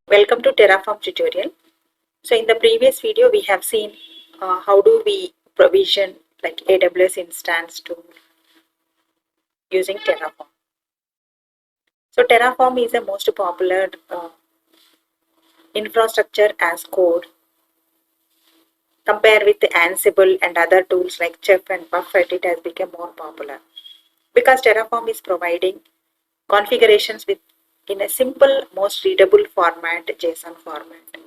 Welcome to Terraform tutorial. So in the previous video we have seen how do we provision like AWS instance to using Terraform. So Terraform is the most popular infrastructure as code compared with Ansible and other tools like Chef and Puppet. It has become more popular because Terraform is providing configurations with in a simple, most readable format, JSON format.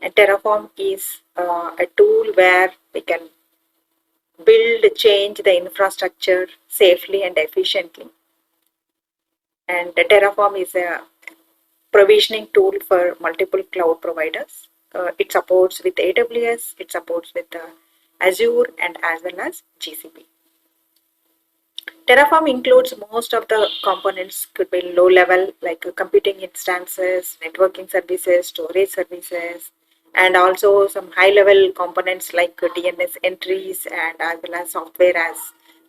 And Terraform is a tool where we can change the infrastructure safely and efficiently. And Terraform is a provisioning tool for multiple cloud providers. It supports with AWS, it supports with Azure and as well as GCP. Terraform includes most of the components, could be low level like computing instances, networking services, storage services, and also some high level components like DNS entries and as well as software as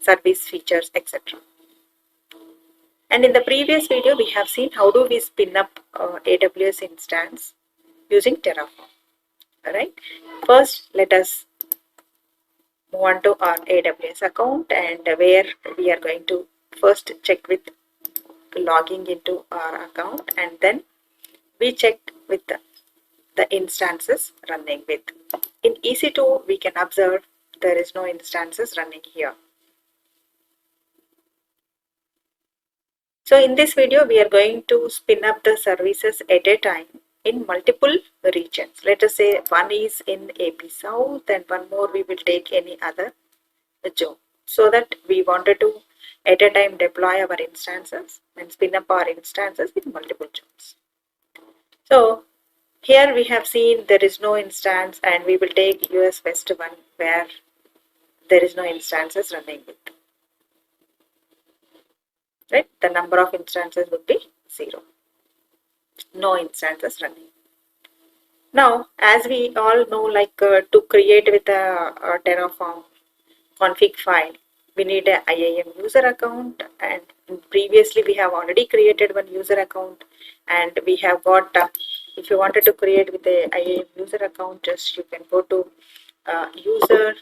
service features, etc. And in the previous video, we have seen how do we spin up AWS instance using Terraform. All right. First, let us move on to our AWS account, and where we are going to first check with logging into our account, and then we check with the instances running with. In EC2, we can observe there is no instances running here. So in this video, we are going to spin up the services at a time in multiple regions. Let us say one is in AP South and one more we will take any other zone. So that we wanted to at a time deploy our instances and spin up our instances with multiple zones. So here we have seen there is no instance, and we will take US West 1 where there is no instances running with. Right, the number of instances would be 0. No instances running. Now, as we all know, like to create with a Terraform config file, we need a IAM user account, and previously we have already created one user account, and we have got, if you wanted to create with a IAM user account, just you can go to user,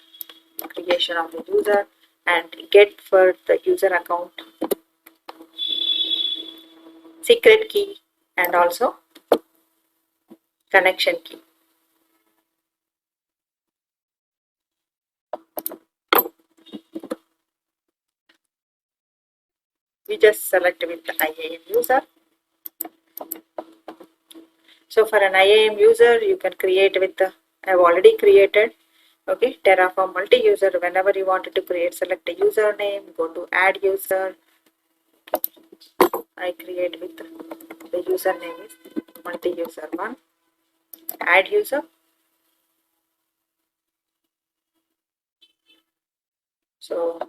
creation of the user, and get for the user account secret key and also connection key. We just select with the IAM user. So for an IAM user, you can create with the, I have already created, okay, Terraform multi-user. Whenever you wanted to create, select a username, go to add user. I create with the username is multi-user 1, add user. So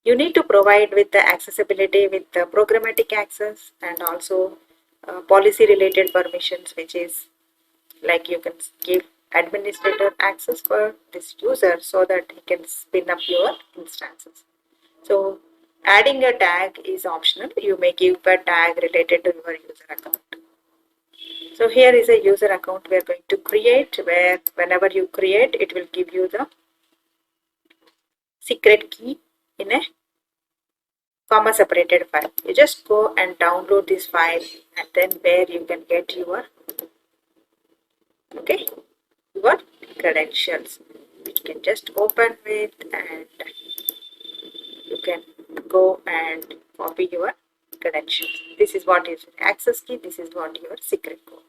you need to provide with the accessibility with the programmatic access and also policy related permissions, which is like you can give administrator access for this user so that he can spin up your instances. So adding a tag is optional. You may give a tag related to your user account. So here is a user account we are going to create, where whenever you create, it will give you the secret key in a comma separated file. You just go and download this file, and then where you can get your your credentials. You can just open with, and you can go and copy your credentials. This is what is access key, this is what your secret code.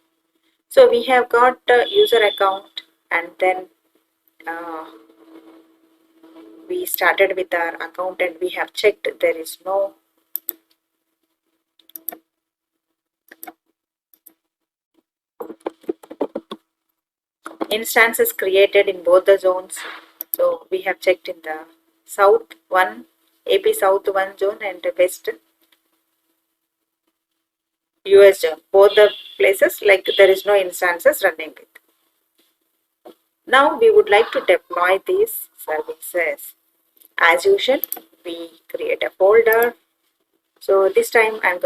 So we have got the user account, and then we started with our account, and we have checked there is no instances created in both the zones. So we have checked in the South 1, AP South 1 zone and West US zone. Both the places, like there is no instances running with. Now we would like to deploy these services. As usual, we create a folder So this time I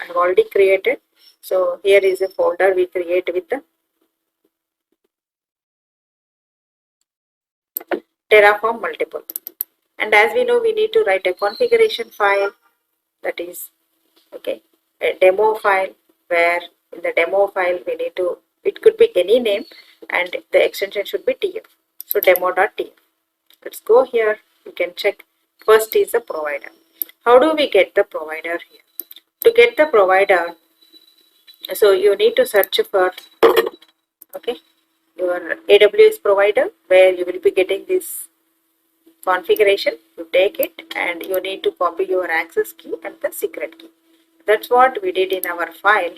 have already created. So here is a folder we create with the Terraform multiple. And as we know, we need to write a configuration file, that is, okay, a demo file, where in the demo file we need to, it could be any name and the extension should be tf. So demo.tf. Let's go here. You can check. First is the provider. How do we get the provider here? To get the provider, so you need to search for, okay, your AWS provider, where you will be getting this configuration. You take it and you need to copy your access key and the secret key. That's what we did in our file,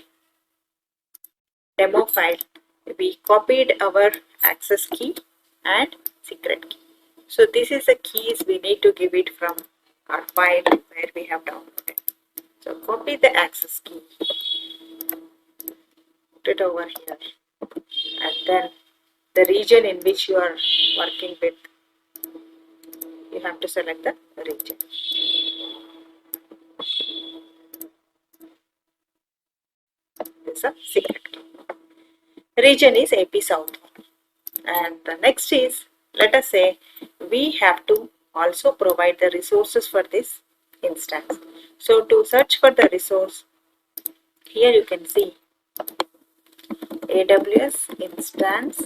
demo file. We copied our access key and secret key. So this is the keys we need to give it from our file where we have downloaded. So copy the access key, put it over here, and then the region in which you are working with, you have to select the region. This is a secret key. Region is AP South. And the next is, let us say we have to also provide the resources for this instance. So to search for the resource, here you can see AWS instance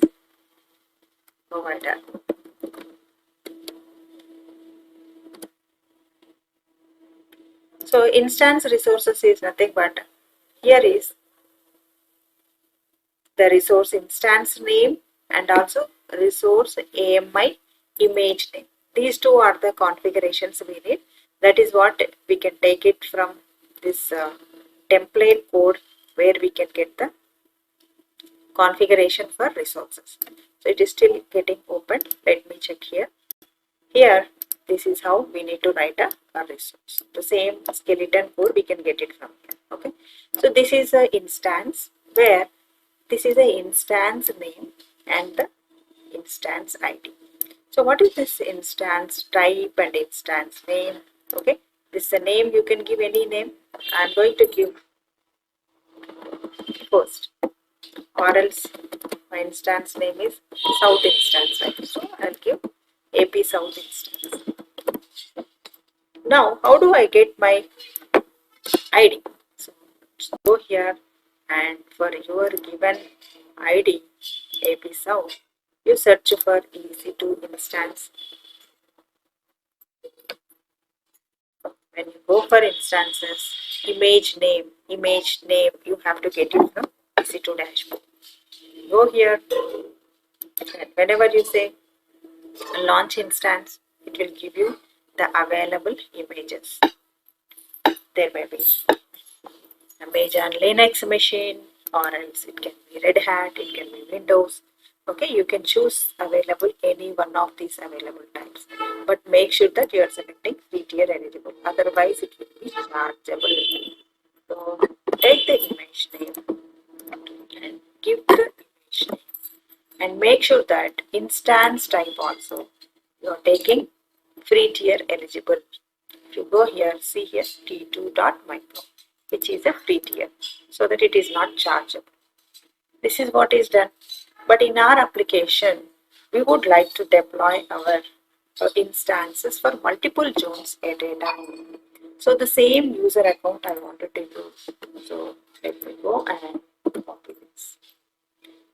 provider. So instance resources is nothing but, here is the resource instance name and also resource AMI image name. These two are the configurations we need. That is what we can take it from this template code, where we can get the configuration for resources. So it is still getting open. Let me check here. Here, this is how we need to write a resource. The same skeleton code we can get it from here. Okay. So this is an instance, where this is the instance name and the instance ID. So what is this instance type and instance name? Okay, this is a name. You can give any name. I am going to give first, or else my instance name is South instance, right? So I'll give AP South instance. Now, how do I get my ID? So let's go here, and for your given ID, AP South, you search for EC2 instance. When you go for instances, image name, you have to get it from EC2 dashboard. Go here, and whenever you say launch instance, it will give you the available images. There may be image on Linux machine, or else it can be Red Hat, it can be Windows. Okay, you can choose available any one of these available types, but make sure that you are selecting free tier eligible, otherwise it will be chargeable. So take the image name and give the image name, and make sure that instance type also you are taking free tier eligible. If you go here, see here t2.micro, which is a free tier, so that it is not chargeable. This is what is done. But in our application, we would like to deploy our instances for multiple zones at a time. So the same user account I wanted to use. So let me go and copy this.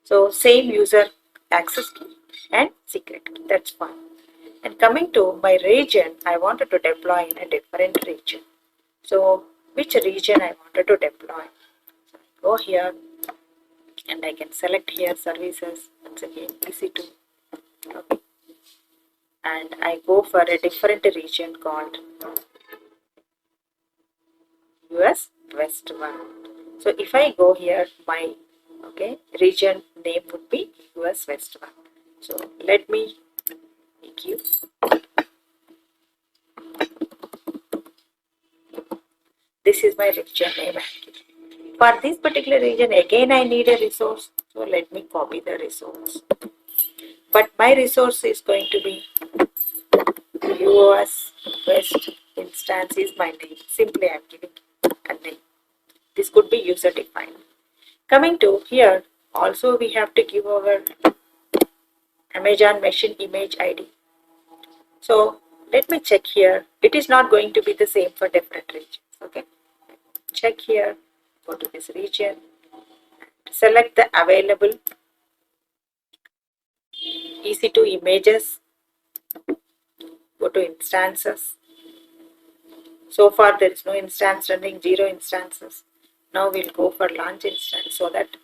So same user access key and secret key. That's fine. And coming to my region, I wanted to deploy in a different region. So which region I wanted to deploy? So I go here, and I can select here services, once again EC2, okay, and I go for a different region called US West 1. So if I go here, my region name would be US West 1. So let me give this is my region name. For this particular region, again I need a resource. So let me copy the resource. But my resource is going to be US West instance is my name. Simply I'm giving a name. This could be user defined. Coming to here, also we have to give our Amazon machine image ID. So let me check here. It is not going to be the same for different regions. Okay. Check here. Go to this region. Select the available EC2 images. Go to instances. So far there is no instance running, 0 instances. Now we'll go for launch instance so that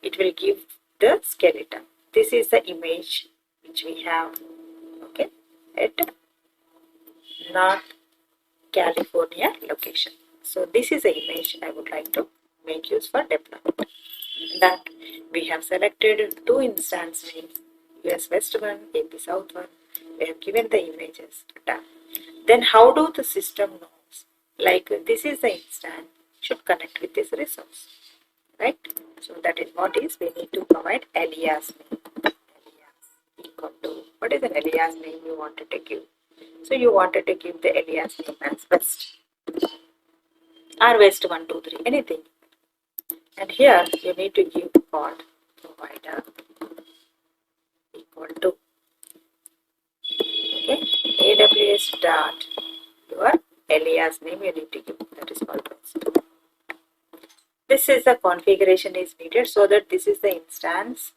it will give the skeleton. This is the image which we have, okay, at North California location. So this is the image I would like to make use for deployment. That we have selected 2 instance names, US West 1, AP South 1. We have given the images. Done. Then how do the system knows? Like this is the instance, should connect with this resource, right? So that is what is, we need to provide alias name. Alias equal to, what is an alias name you wanted to give? So you wanted to give the alias name as West or West 123, anything. And here you need to give pod provider equal to, okay, AWS dot your alias name you need to give, that is called West. This is the configuration is needed so that this is the instance.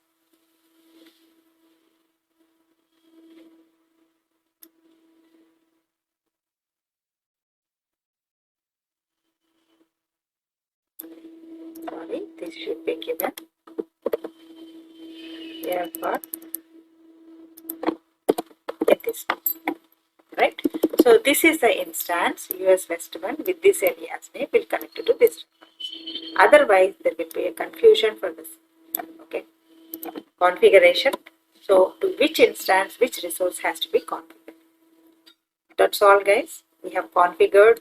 Sorry, this should be given here for this, right? So this is the instance US West 1 with this alias name will connect to this. Otherwise, there will be a confusion for this, okay, configuration. So to which instance, which resource has to be configured. That's all, guys. We have configured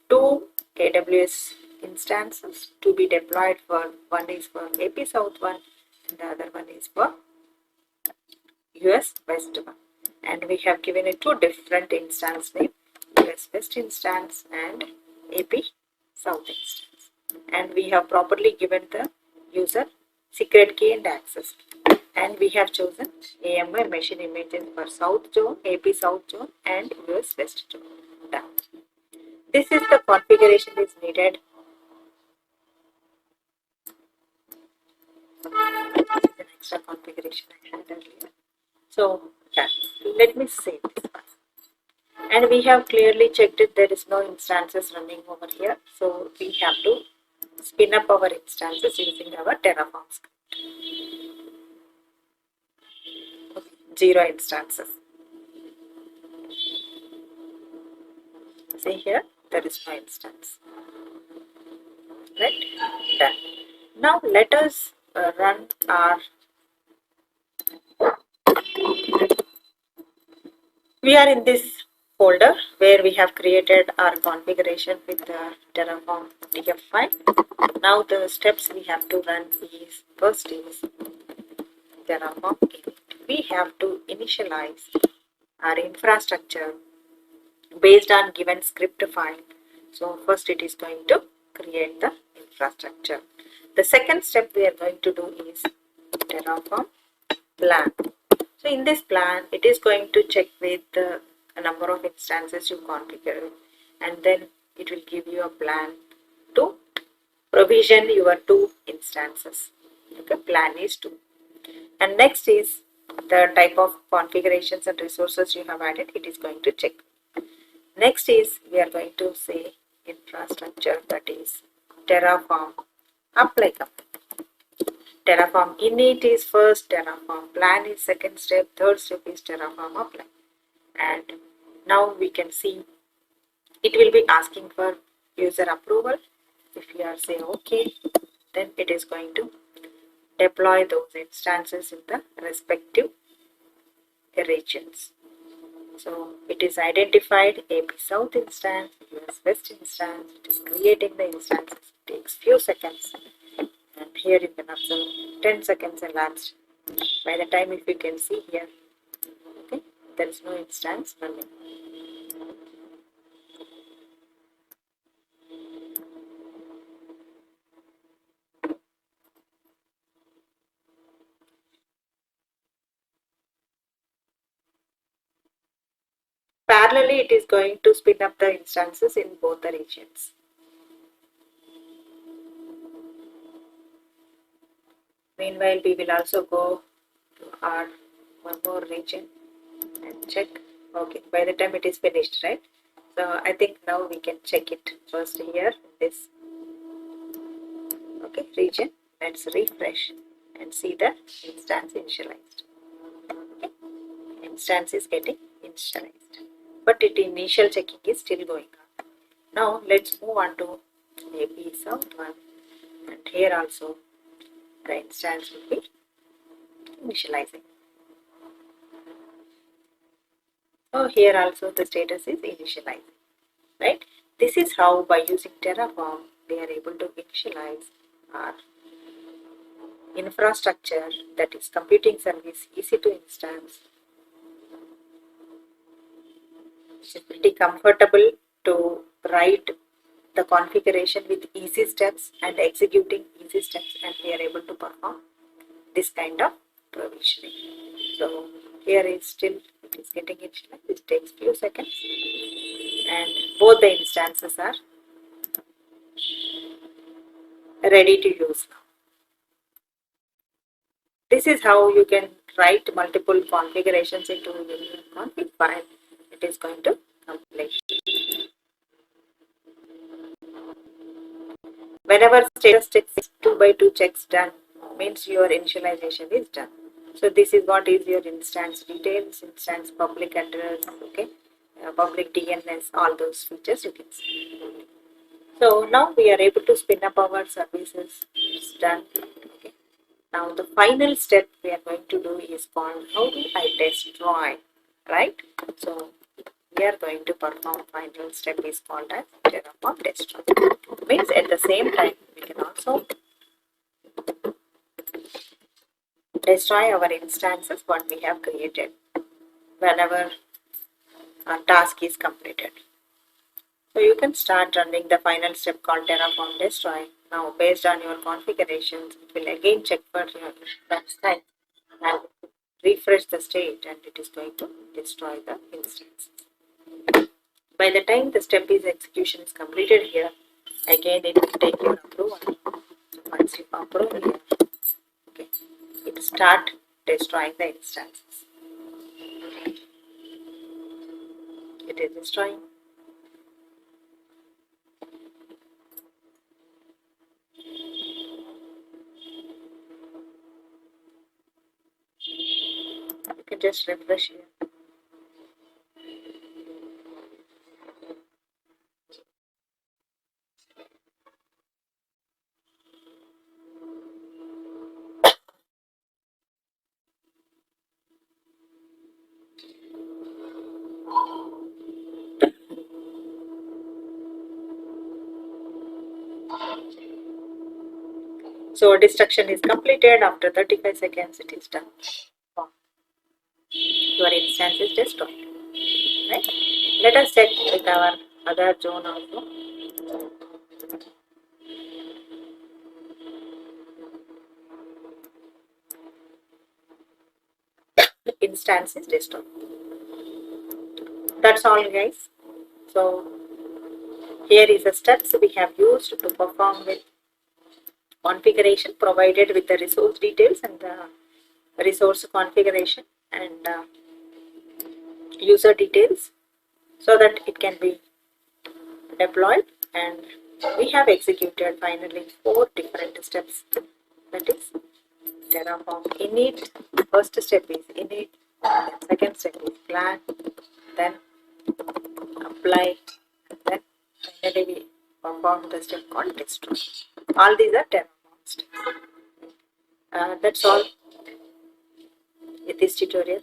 2 AWS instances to be deployed for, one is for AP South 1 and the other one is for US West 1. And we have given it 2 different instance name, US West instance and AP South instance. And we have properly given the user secret key and access. And we have chosen AMI machine images for South Zone, AP South Zone and US West Zone. Done. This is the configuration is needed. This is an extra configuration I had earlier. So done. Let me save this one. And we have clearly checked it, there is no instances running over here. So we have to spin up our instances using our Terraform script. Okay, 0 instances. See here, there is no instance. Right? Done. Now let us run our. We are in this folder where we have created our configuration with the Terraform TF file. Now the steps we have to run is, first is Terraform init. We have to initialize our infrastructure based on given script file. So first it is going to create the infrastructure. The second step we are going to do is Terraform plan. So in this plan, it is going to check with the number of instances you configure, and then it will give you a plan to provision your 2 instances. Okay, plan is 2. And next is the type of configurations and resources you have added, it is going to check. Next is we are going to say infrastructure, that is Terraform apply command. Terraform init is first, Terraform plan is second step, third step is Terraform apply. And now we can see it will be asking for user approval. If you are saying okay, then it is going to deploy those instances in the respective regions. So it is identified AP South instance, US West instance, it is creating the instances, it takes few seconds. And here you can observe 10 seconds elapsed. By the time, if you can see here, okay, there is no instance running. parallelly it is going to spin up the instances in both the regions. Meanwhile, we will also go to our one more region and check. Okay, by the time it is finished, right? So I think now we can check it first here, this region. Let's refresh and see the instance initialized. Okay, instance is getting initialized, but its initial checking is still going on. Now let's move on to maybe some one, and here also the instance will be initializing. So here also the status is initializing, right? This is how by using Terraform we are able to initialize our infrastructure, that is computing service, EC2 instance. It's pretty comfortable to write the configuration with easy steps and executing easy steps, and we are able to perform this kind of provisioning. So here is still it is getting initialized. It takes few seconds, and both the instances are ready to use now. This is how you can write multiple configurations into a config file. It is going to complete. Whenever status checks 2x2 checks done, means your initialization is done. So this is what is your instance details, instance public address, okay, public DNS, all those features you can see. So now we are able to spin up our services. It's done. Okay. Now the final step we are going to do is called how do I destroy, right? So we are going to perform final step is called as Terraform destroy. Means at the same time we can also destroy our instances what we have created whenever our task is completed. So you can start running the final step called Terraform destroy. Now based on your configurations, it will again check for your instance and refresh the state, and it is going to destroy the instance. By the time the step is execution is completed here, again it will take your approval. Once you approve here, okay, it will start destroying the instances. It is destroying. You can just refresh here. So destruction is completed. After 35 seconds, it is done. Your instance is destroyed. Right? Let us check with our other zone also. Instance is destroyed. That's all, guys. So here is the steps we have used to perform with configuration provided with the resource details and the resource configuration and user details, so that it can be deployed, and we have executed finally 4 different steps. That is Terraform init. First step is init, second step is plan, then apply, and then finally we perform the step called destroy. All these are Terraform steps. That's all with this tutorial.